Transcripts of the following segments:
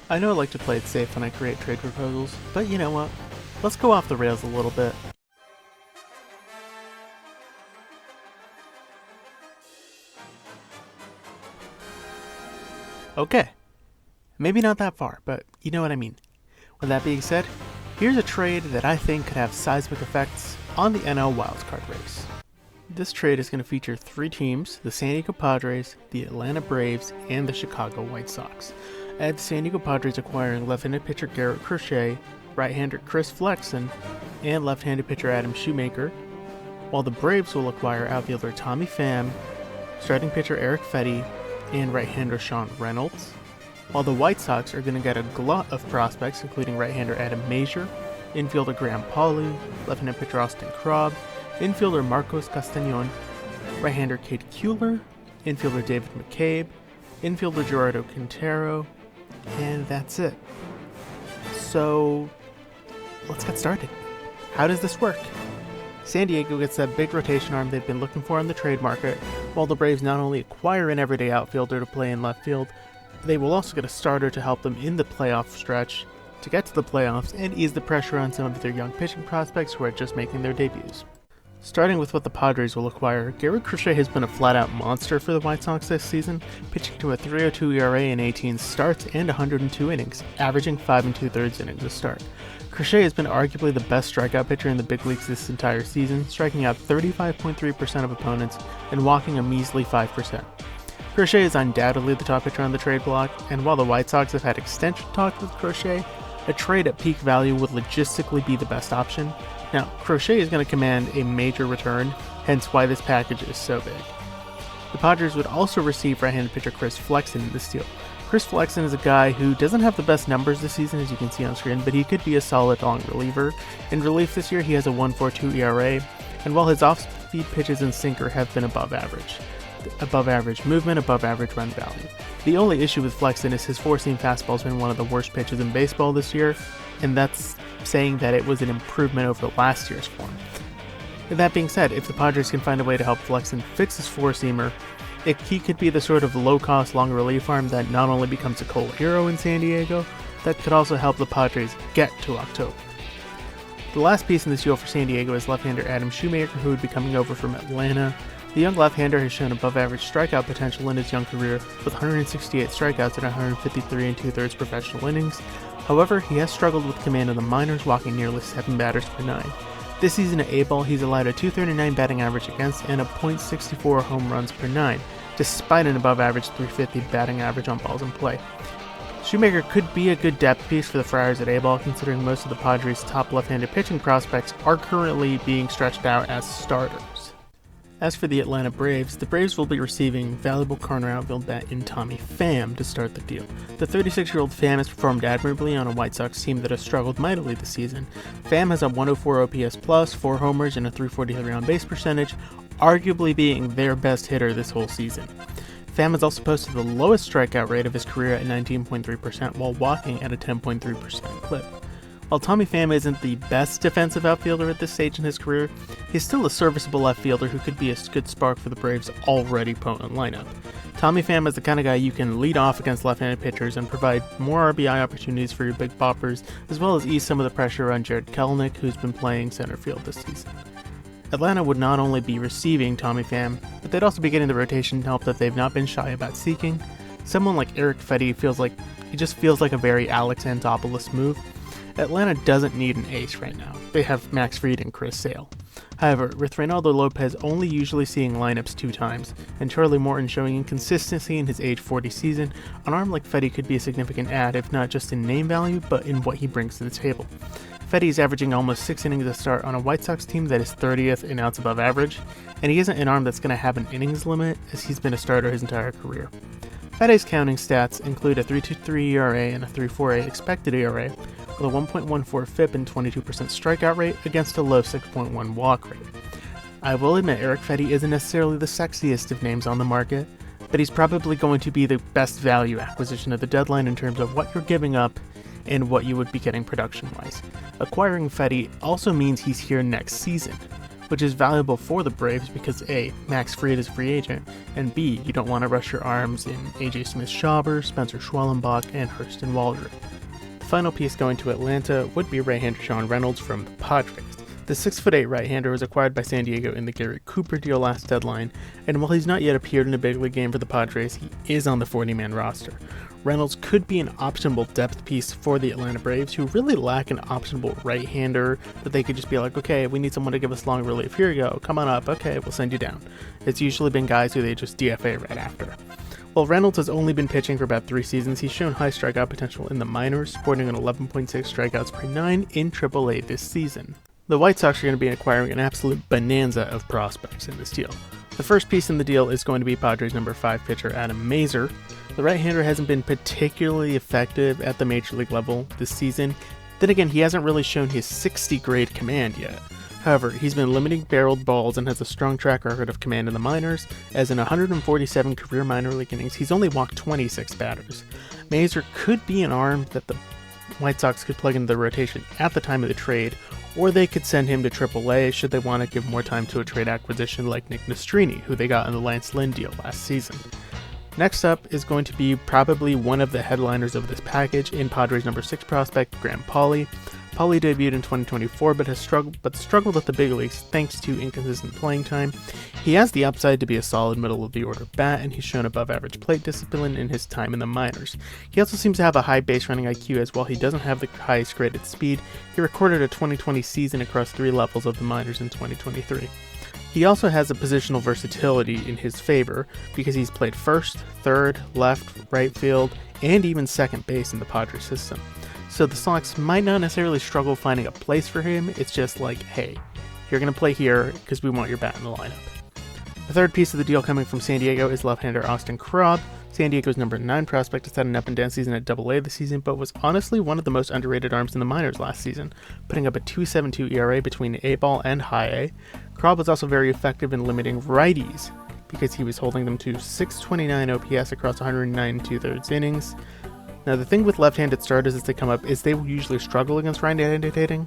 I know I like to play it safe when I create trade proposals, but you know what? Let's go off the rails a little bit. Okay, maybe not that far, but you know what I mean. With that being said, here's a trade that I think could have seismic effects on the NL wildcard race. This trade is going to feature three teams: the San Diego Padres, the Atlanta Braves, and the Chicago White Sox. I have the San Diego Padres acquiring left-handed pitcher Garrett Crochet, right-hander Chris Flexen, and left-handed pitcher Adam Shoemaker, while the Braves will acquire outfielder Tommy Pham, starting pitcher Eric Fetty, and right-hander Sean Reynolds, while the White Sox are going to get a glut of prospects including right-hander Adam Mazur, infielder Graham Pauley, left-handed pitcher Austin Krob, infielder Marcos Castañon, right-hander Cade Kuehler, infielder David McCabe, infielder Gerardo Quintero, and that's it. So, let's get started. How does this work? San Diego gets that big rotation arm they've been looking for on the trade market, while the Braves not only acquire an everyday outfielder to play in left field, they will also get a starter to help them in the playoff stretch to get to the playoffs and ease the pressure on some of their young pitching prospects who are just making their debuts. Starting with what the Padres will acquire, Garrett Crochet has been a flat-out monster for the White Sox this season, pitching to a 3.02 ERA in 18 starts and 102 innings, averaging 5 2/3 innings a start. Crochet has been arguably the best strikeout pitcher in the big leagues this entire season, striking out 35.3% of opponents and walking a measly 5%. Crochet is undoubtedly the top pitcher on the trade block, and while the White Sox have had extension talks with Crochet, a trade at peak value would logistically be the best option. Now, Crochet is going to command a major return, hence why this package is so big. The Padres would also receive right-handed pitcher Chris Flexen in this deal. Chris Flexen is a guy who doesn't have the best numbers this season, as you can see on screen, but he could be a solid long reliever. In relief this year, he has a 1.42 ERA, and while his off-speed pitches and sinker have been above average movement, above average run value. The only issue with Flexen is his four-seam fastball has been one of the worst pitches in baseball this year, and that's saying that it was an improvement over last year's form. With that being said, if the Padres can find a way to help Flexen fix his four-seamer, he could be the sort of low-cost, long relief arm that not only becomes a cold hero in San Diego, that could also help the Padres get to October. The last piece in this deal for San Diego is left-hander Adam Shoemaker, who would be coming over from Atlanta. The young left-hander has shown above-average strikeout potential in his young career, with 168 strikeouts and 153 2/3 professional innings. However, he has struggled with command in the minors, walking nearly 7 batters per 9. This season at A-ball, he's allowed a 239 batting average against and a .64 home runs per 9, despite an above-average 350 batting average on balls in play. Shoemaker could be a good depth piece for the Friars at A-ball, considering most of the Padres' top left-handed pitching prospects are currently being stretched out as starters. As for the Atlanta Braves, the Braves will be receiving valuable corner outfield bat in Tommy Pham to start the deal. The 36-year-old Pham has performed admirably on a White Sox team that has struggled mightily this season. Pham has a 104 OPS+, 4 homers, and a .343 on-base percentage, arguably being their best hitter this whole season. Pham has also posted the lowest strikeout rate of his career at 19.3% while walking at a 10.3% clip. While Tommy Pham isn't the best defensive outfielder at this stage in his career, he's still a serviceable left fielder who could be a good spark for the Braves' already potent lineup. Tommy Pham is the kind of guy you can lead off against left-handed pitchers and provide more RBI opportunities for your big poppers, as well as ease some of the pressure on Jared Kelenic, who's been playing center field this season. Atlanta would not only be receiving Tommy Pham, but they'd also be getting the rotation help that they've not been shy about seeking. Someone like Eric Fetty feels like a very Alex Anthopoulos move. Atlanta doesn't need an ace right now. They have Max Fried and Chris Sale. However, with Reynaldo Lopez only usually seeing lineups 2 times, and Charlie Morton showing inconsistency in his age 40 season, an arm like Fetty could be a significant add, if not just in name value, but in what he brings to the table. Fetty is averaging almost 6 innings a start on a White Sox team that is 30th in outs above average, and he isn't an arm that's going to have an innings limit, as he's been a starter his entire career. Fetty's counting stats include a 3.23 ERA and a 3.48 expected ERA, with a 1.14 FIP and 22% strikeout rate against a low 6.1 walk rate. I will admit Eric Fetty isn't necessarily the sexiest of names on the market, but he's probably going to be the best value acquisition at the deadline in terms of what you're giving up and what you would be getting production-wise. Acquiring Fetty also means he's here next season, which is valuable for the Braves because A, Max Fried is a free agent, and B, you don't want to rush your arms in AJ Smith-Shawver, Spencer Schwellenbach, and Hurston Waldrop. The final piece going to Atlanta would be right-hander Sean Reynolds from the Padres. The 6'8" right-hander was acquired by San Diego in the Garrett Cooper deal last deadline, and while he's not yet appeared in a big league game for the Padres, he is on the 40-man roster. Reynolds could be an optionable depth piece for the Atlanta Braves, who really lack an optionable right-hander that they could just be like, okay, we need someone to give us long relief. Here you go, come on up, okay, we'll send you down. It's usually been guys who they just DFA right after. While Reynolds has only been pitching for about 3 seasons, he's shown high strikeout potential in the minors, sporting an 11.6 strikeouts per 9 in AAA this season. The White Sox are going to be acquiring an absolute bonanza of prospects in this deal. The first piece in the deal is going to be Padres number 5 pitcher Adam Mazur. The right-hander hasn't been particularly effective at the major league level this season. Then again, he hasn't really shown his 60 grade command yet. However, he's been limiting barreled balls and has a strong track record of command in the minors, as in 147 career minor league innings, he's only walked 26 batters. Mazur could be an arm that the White Sox could plug into the rotation at the time of the trade, or they could send him to AAA should they want to give more time to a trade acquisition like Nick Nastrini, who they got in the Lance Lynn deal last season. Next up is going to be probably one of the headliners of this package in Padres number 6 prospect Graham Pauley. Pauley debuted in 2024 but struggled at the big leagues thanks to inconsistent playing time. He has the upside to be a solid middle of the order bat, and he's shown above average plate discipline in his time in the minors. He also seems to have a high base running IQ, as while he doesn't have the highest graded speed, he recorded a 2020 season across 3 levels of the minors in 2023. He also has a positional versatility in his favor because he's played first, third, left, right field, and even second base in the Padres system. So the Sox might not necessarily struggle finding a place for him, it's just like, hey, you're going to play here because we want your bat in the lineup. The third piece of the deal coming from San Diego is left-hander Austin Krob. San Diego's number 9 prospect has had an up-and-down season at AA this season, but was honestly one of the most underrated arms in the minors last season, putting up a 2.72 ERA between A-ball and high A. Krob was also very effective in limiting righties, because he was holding them to 629 OPS across 109 2/3 innings. Now the thing with left-handed starters as they come up is they will usually struggle against right-handed hitting,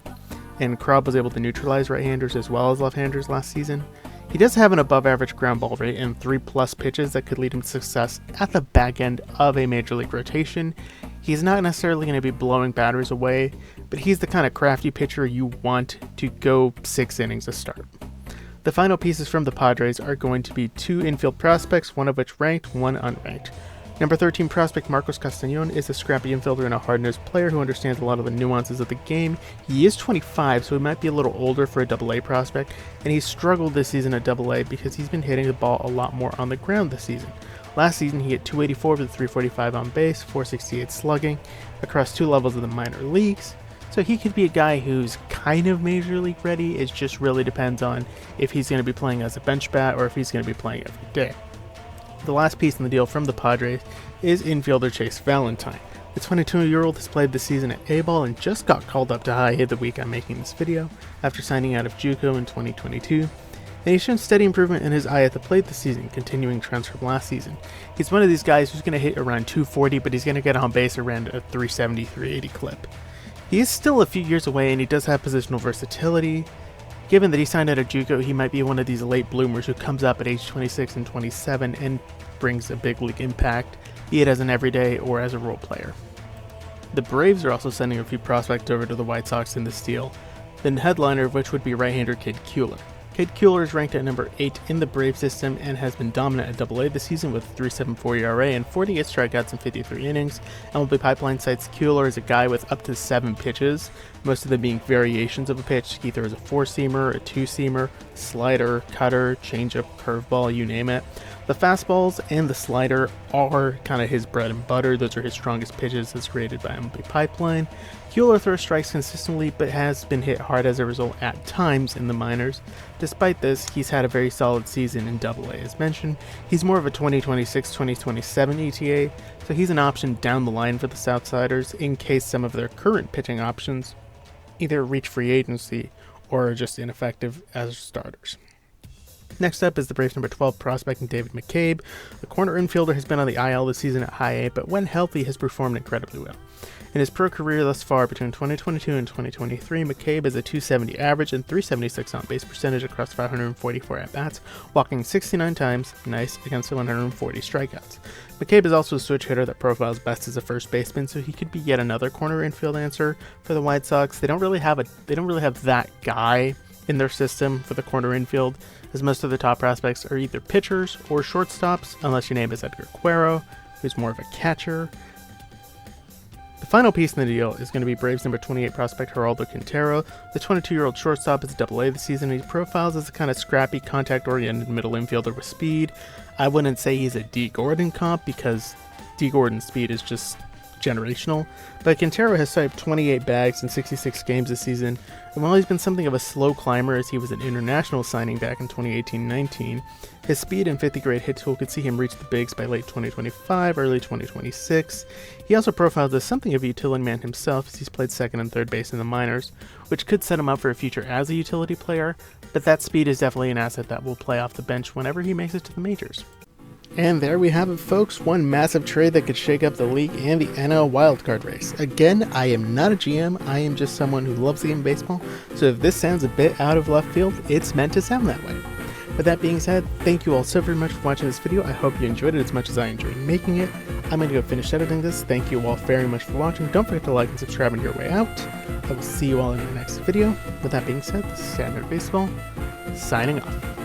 and Krob was able to neutralize right-handers as well as left-handers last season. He does have an above-average ground ball rate and 3+ pitches that could lead him to success at the back end of a major league rotation. He's not necessarily going to be blowing batters away, but he's the kind of crafty pitcher you want to go 6 innings to start. The final pieces from the Padres are going to be 2 infield prospects, one of which ranked, one unranked. Number 13 prospect Marcos Castañon is a scrappy infielder and a hard-nosed player who understands a lot of the nuances of the game. He is 25, so he might be a little older for a AA prospect, and he's struggled this season at AA because he's been hitting the ball a lot more on the ground this season. Last season he hit 284 with 345 on base, 468 slugging across 2 levels of the minor leagues. So he could be a guy who's kind of major league ready. It just really depends on if he's going to be playing as a bench bat or if he's going to be playing every day. The last piece in the deal from the Padres is infielder Chase Valentine. The 22-year-old has played this season at A-ball and just got called up to high A the week I'm making this video after signing out of JUCO in 2022. And he's shown steady improvement in his eye at the plate this season, continuing trends from last season. He's one of these guys who's going to hit around 240, but he's going to get on base around a 370, 380 clip. He is still a few years away and he does have positional versatility. Given that he signed out of JUCO, he might be one of these late bloomers who comes up at age 26 and 27 and brings a big league impact, be it as an everyday or as a role player. The Braves are also sending a few prospects over to the White Sox in this deal, the headliner of which would be right-hander Cade Kuehler. Cade Kuehler is ranked at number 8 in the Brave system and has been dominant at AA this season with a 3.74 ERA and 48 strikeouts in 53 innings. MLB Pipeline cites Kuehler as a guy with up to 7 pitches, most of them being variations of a pitch. He throws a 4-seamer, a 2-seamer, slider, cutter, changeup, curveball, you name it. The fastballs and the slider are kind of his bread and butter. Those are his strongest pitches as rated by MLB Pipeline. Kuehler throws strikes consistently, but has been hit hard as a result at times in the minors. Despite this, he's had a very solid season in AA as mentioned. He's more of a 2026-2027 ETA, so he's an option down the line for the Southsiders in case some of their current pitching options either reach free agency or are just ineffective as starters. Next up is the Braves number 12 prospect David McCabe. The corner infielder has been on the IL this season at high A, but when healthy has performed incredibly well. In his pro career thus far between 2022 and 2023, McCabe has a .270 average and .376 on-base percentage across 544 at-bats, walking 69 times, nice, against 140 strikeouts. McCabe is also a switch hitter that profiles best as a first baseman, so he could be yet another corner infield answer for the White Sox. They don't really have that guy in their system for the corner infield, as most of the top prospects are either pitchers or shortstops, unless your name is Edgar Cuero, who's more of a catcher. The final piece in the deal is going to be Braves number 28 prospect Geraldo Quintero. The 22-year-old shortstop is AA this season, and he profiles as a kind of scrappy, contact-oriented middle infielder with speed. I wouldn't say he's a D. Gordon comp, because D. Gordon's speed is just generational, but Quintero has swiped 28 bags in 66 games this season, and while he's been something of a slow climber as he was an international signing back in 2018-19, his speed and 50-grade hit tool could see him reach the bigs by late 2025, early 2026. He also profiles as something of a utility man himself, as he's played second and third base in the minors, which could set him up for a future as a utility player, but that speed is definitely an asset that will play off the bench whenever he makes it to the majors. And there we have it, folks, one massive trade that could shake up the league and the NL wildcard race. Again, I am not a GM, I am just someone who loves the game of baseball, so if this sounds a bit out of left field, it's meant to sound that way. With that being said, thank you all so very much for watching this video. I hope you enjoyed it as much as I enjoyed making it. I'm going to go finish editing this. Thank you all very much for watching. Don't forget to like and subscribe on your way out. I will see you all in the next video. With that being said, this is Shatter Baseball, signing off.